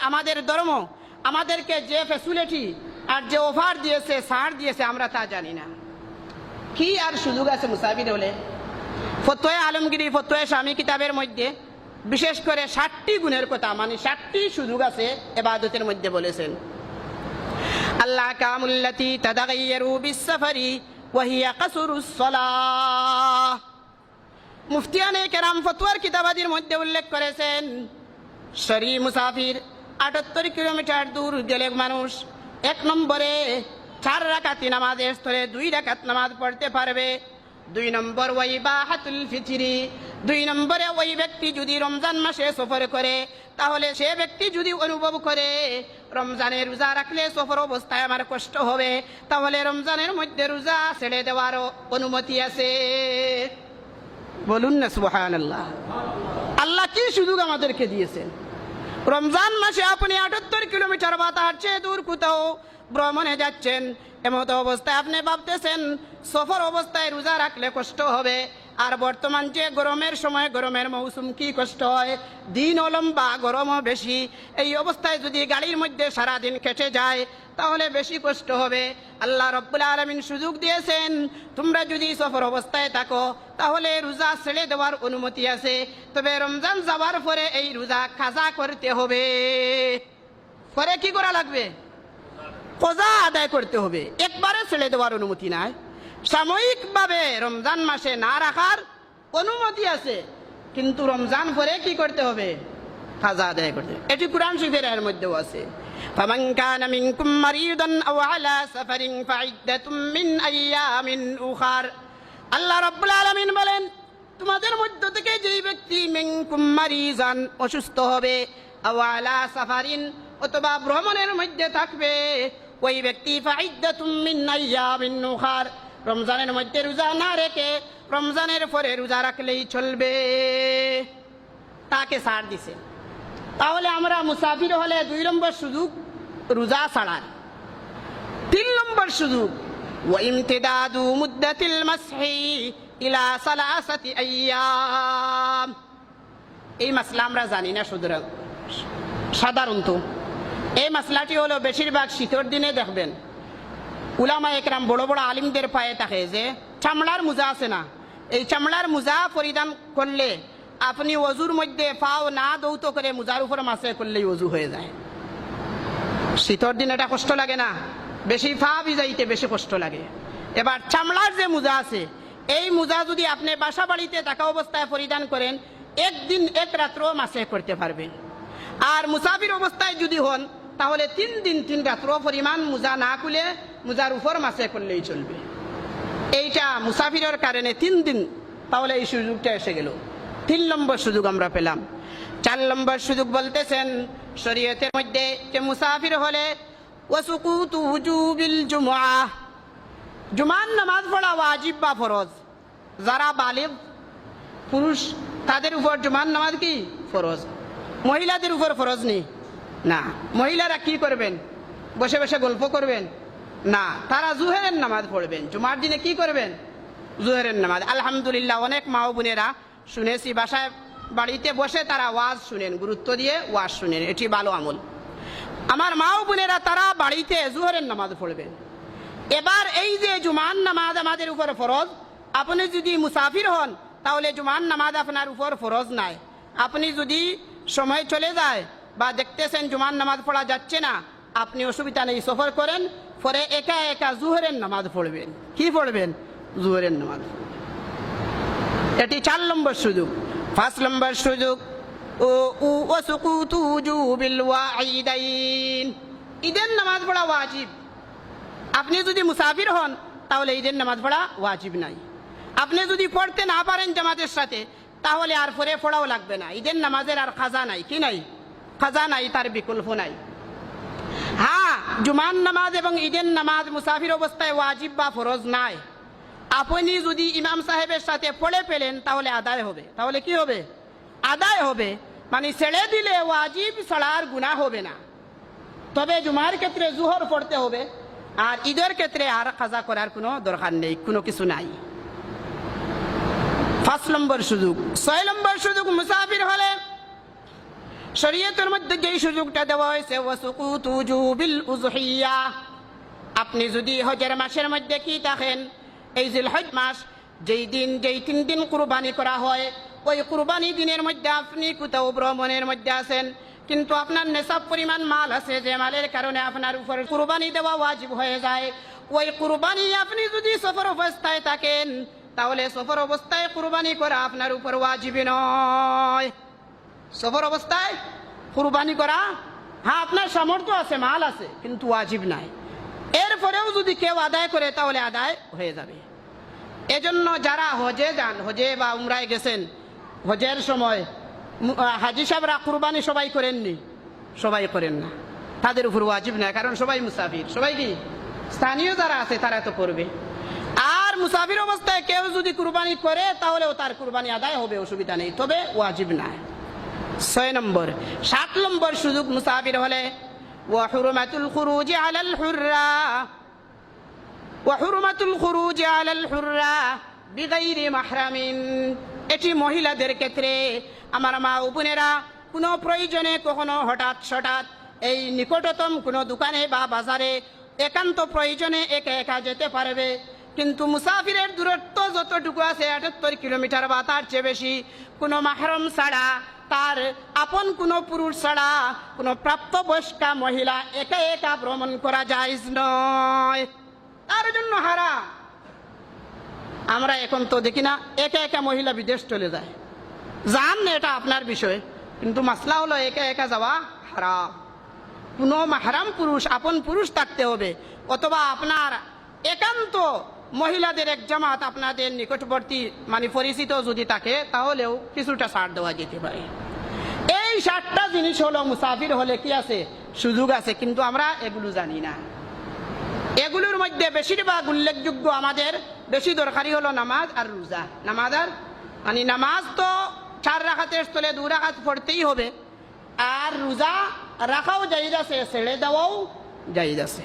আমাদের ধর্ম আমাদেরকে যে ফ্যাসিলিটি আর যে অফার দিয়েছে, ছাড় দিয়েছে, আমরা তা জানি না। কি আর সুযোগ আছে মুসাফির হলে? ফতোয়া আলমগীরি ফতোয়া স্বামী কিতাবের মধ্যে বিশেষ করে 60টি গুণের কথা, মানে 60টি সুযোগ আছে ইবাদতের মধ্যে বলেছেন। আল্লাহ কামুল্লাতি তাদাগাইয়ারু বিসসাফারি ওয়া হিয়া কাসরুস সালাহ। মুফতিয়ানে কেরাম ফতোয়ার কিতাবাদির মধ্যে উল্লেখ করেছেন, শরী মুসাফির 78 কিলোমিটার দূর গেলে মানুষ 1 নম্বরে 4 রাকাতি নামাজের স্থলে 2 রাকাত নামাজ পড়তে পারবে। 2 নম্বর ওয়াইবাহাতুল ফিতরি, 2 নম্বরে ওই ব্যক্তি যদি রমজান মাসে সফর করে, তাহলে সে ব্যক্তি যদি অনুভব করে রমজানের রোজা রাখলে সফর অবস্থায় আমার কষ্ট হবে, তাহলে রমজানের মধ্যে রোজা ছেড়ে দেওয়ারও অনুমতি আছে। বলুন না সুবহানাল্লাহ। আল্লাহ কি সুযোগ আমাদেরকে দিয়েছেন। রমজান মাসে আপনি 78 কিলোমিটার বা তার চেয়ে দূর কোথাও ভ্রমণে যাচ্ছেন, এমত অবস্থায় আপনি ভাবতেছেন সফর অবস্থায় রোজা রাখলে কষ্ট হবে। আর বর্তমান যে গরমের সময়, গরমের মৌসুম, কি কষ্ট হয়, দিন লম্বা গরমও বেশি। এই অবস্থায় যদি গাড়ির মধ্যে সারাদিন কেটে যায় তাহলে বেশি কষ্ট হবে। আল্লাহ রাব্বুল আলামিন সুযোগ দিয়েছেন, তোমরা যদি সফর অবস্থায় থাকো তাহলে রোজা ছেড়ে দেওয়ার অনুমতি আছে, তবে রমজান যাওয়ার পরে এই রোজা কাজা করতে হবে। পরে কি করা লাগবে? কাজা আদায় করতে হবে, একবারে ছেড়ে দেওয়ার অনুমতি নাই। সাময়িকভাবে রমজান মাসে না রাখার অনুমতি আছে, কিন্তু রমজান পরে কি করতে হবে? কাজা আদায় করতে হবে। এটি কুরআন শরীফের মধ্যেও আছে। ফামান কানা মিনকুম মারিদান আও আলা সাফারিন ফাইদ্দাতুম মিন আইয়ামিন উখার। আল্লাহ রাব্বুল আলামিন বলেন, তোমাদের মধ্য থেকে যেই ব্যক্তি মিনকুম মারিজান অসুস্থ হবে, আও আলা সাফারিন অথবা ভ্রমণের মধ্যে থাকবে, ওই ব্যক্তি ফাইদ্দাতুম মিন আইয়ামিন উখার, রমজানের মধ্যে রোজা না রেখে রমজানের পরে রোজা রাখলেই চলবে। তাকে ছাড় দিছে। তাহলে আমরা মুসাফির হলে 2 নম্বর সুযোগ রোজা ছাড়ার। 3 নম্বর সুযোগ ওয়া ইমতিদাদু মুদ্দাতিল মাসহি ইলা সালাসাতি আইয়াম। এই মাসলা আমরা জানি না সুতরাং সাধারণত এই মাসলাটি হলো বেশিরভাগ শীতের দিনে দেখবেন উলামা একরাম বড় বড় আলিমদের পায়ে থাকে যে চামড়ার মোজা আছে না, এই চামড়ার মোজা পরিধান করলে আপনি ওযুর মধ্যে পাও না দৌত করে মোজার উপর মাসে করলেই ওযু হয়ে যায়। শীতের দিন এটা কষ্ট লাগে না, বেশি পা ভিজাইতে বেশি কষ্ট লাগে। এবার চামড়ার যে মোজা আছে, এই মোজা যদি আপনি বাসা বাড়িতে থাকা অবস্থায় পরিধান করেন, 1 দিন 1 রাত্র মাসে করতে পারবেন। আর মুসাফির অবস্থায় যদি হন তাহলে 3 দিন 3 রাত্র পরিমাণ মোজা না খুলে মোজার উপর মাসে করলেই চলবে। এইটা মুসাফিরের কারণে 3 দিন, তাহলে এই সুযোগটা এসে গেল। 3 নম্বর সুযোগ আমরা পেলাম। 4 নম্বর সুযোগ বলতেছেন শরীয়তের মধ্যে যে মুসাফির হলে ওয়াসুকুতু উজুবিল জুমআহ, জুমার নামাজ পড়া ওয়াজিব বা ফরজ। যারা বালিগ পুরুষ তাদের উপর জুমার নামাজ কি ফরজ, মহিলাদের উপর ফরজ নেই। না, মহিলারা কি করবেন? বসে বসে গল্প করবেন? না, তারা জুহরের নামাজ পড়বেন। জুমার দিনে কি করবেন? জুহরের নামাজ। আলহামদুলিল্লাহ, অনেক মা ও বোনেরা শুনেছি বাসায় বাড়িতে বসে তারা ওয়াজ শুনেন, গুরুত্ব দিয়ে ওয়াজ শুনেন, এটি ভালো আমল। আমার মা ও বোনেরা তারা বাড়িতে জুহরের নামাজ পড়বেন। এবার এই যে জুমার নামাজ আমাদের উপর ফরজ, আপনি যদি মুসাফির হন তাহলে জুমার নামাজ আপনার উপর ফরজ নাই। আপনি যদি সময় চলে যায় বা দেখতেছেন জুমার নামাজ পড়া যাচ্ছে না, আপনি অসুবিধা নেই, সফর করেন, পরে একা একা জুহরের নামাজ পড়বেন। কি পড়বেন? জুহরের নামাজ। এটি 4 নম্বর সুযোগ। 5 নম্বর সুযোগ ওয়াসুকুতু উজুবিল ওয়াঈদাইন, ঈদের নামাজ পড়া ওয়াজিব। আপনি যদি মুসাফির হন তাহলে ঈদের নামাজ পড়া ওয়াজিব নাই। আপনি যদি পড়তে না পারেন জামাতের সাথে তাহলে আর পরে পড়াও লাগবে না। ঈদের নামাজের আর কাজা নাই। কি নাই? কাজা নাই, তার বিকল্প নাই। হ্যাঁ, জুমার নামাজ এবং ঈদের নামাজ মুসাফির অবস্থায় ওয়াজিব বা ফরজ নাই। আপনি যদি ইমাম সাহেবের সাথে পড়ে পেলেন তাহলে আদায় হবে। তাহলে কি হবে? আদায় হবে, মানে ছেড়ে দিলে ওয়াজিব ছাড়ার গুনাহ হবে না। তবে জুমার ক্ষেত্রে জুহর পড়তে হবে, আর ঈদের ক্ষেত্রে আর কাজা করার কোনো দরকার নেই, কোনো কিছু নাই। 5 নম্বর সুযোগ। 6 নম্বর সুযোগ মুসাফির হলে শরীয়তের মধ্যে যেই সুযোগটা দেওয়া হয়েছে ওয়াসুকুতু উজুবিল উযহিয়া, আপনি যদি হজের মাসের মধ্যে কি থাকেন, এই জিলহজ মাস যেই দিন যেই 3 দিন কুরবানি করা হয়, ওই কুরবানি দিনের মধ্যে আপনি কোথাও ভ্রমণের মধ্যে আছেন, কিন্তু আপনার নেশাব পরিমাণ মাল আছে, যে মালের কারণে আপনার উপর কুরবানি দেওয়া ওয়াজিব হয়ে যায়, ওই কুরবানি আপনি যদি সফর অবস্থায় থাকেন, তাহলে সফর অবস্থায় কুরবানি করা আপনার উপর ওয়াজিব নয়। সফর অবস্থায় কুরবানি করা, হ্যাঁ আপনার সামর্থ্য আছে, মাল আছে, কিন্তু ওয়াজিব নাই। এরপরেও যদি কেউ আদায় করে তাহলে আদায় হয়ে যাবে। এজন্য যারা হজে যান, হজে বা উমরায় গেছেন, হজের সময় হাজি সাহেবরা কুরবানি সবাই করেননি, সবাই করেন না, তাদের উপর ওয়াজিব না, কারণ সবাই মুসাফির, সবাই কি স্থানীয় যারা আছে তারা তো করবে। আর মুসাফির অবস্থায় কেউ যদি কুরবানি করে তাহলেও তার কুরবানি আদায় হবে, অসুবিধা নেই, তবে ওয়াজিব না। 6 নম্বর 7 নম্বর সুযোগ মুসাফির হলে ওয়া হুরমাতুল খুরুজি আলাল হুররা, ওয়া হুরমাতুল খুরুজি আলাল হুররা বিগাইরি মাহরামিন, এটি মহিলাদের ক্ষেত্রে। আমার মা ও বোনেরা কোনো প্রয়োজনে কখনো হঠাৎ হঠাৎ এই নিকটতম কোনো দোকানে বা বাজারে একান্ত প্রয়োজনে একা একা যেতে পারবে, কিন্তু মুসাফিরের দূরত্ব যতটুকু আছে 78 কিলোমিটার বা তার চেয়ে বেশি, কোনো মাহরম ছাড়া, তার আপন কোনো পুরুষ ছাড়া কোনো প্রাপ্তবয়স্কা মহিলা একা একা ভ্রমণ করা জায়েজ নয়, তার জন্য হারাম। আমরা এখন তো দেখি না একা একা মহিলা বিদেশ চলে যায়, যান না, এটা আপনার বিষয়, কিন্তু মাসলা হলো একা একা যাওয়া হারাম। কোনো মাহরাম পুরুষ, আপন পুরুষ থাকতে হবে, অথবা আপনার একান্ত মহিলাদের এক জামাত আপনাদের নিকটবর্তী মানে পরিচিত যদি থাকে, তাহলেও কিছুটা ছাড় দেওয়া যেতে পারে। এই 7টা জিনিস হলো মুসাফির হলে কি আছে, সুযোগ আছে, কিন্তু আমরা এগুলো জানি না। এগুলোর মধ্যে বেশিরভাগ উল্লেখযোগ্য, আমাদের বেশি দরকারি হলো নামাজ আর রোজা। নামাজ আর মানে নামাজ তো 4 রাকাতের স্থলে 2 রাকাত পড়তেই হবে, আর রোজা রাখাও জায়েজ আছে, ছেড়ে দেওয়াও জায়েজ আছে।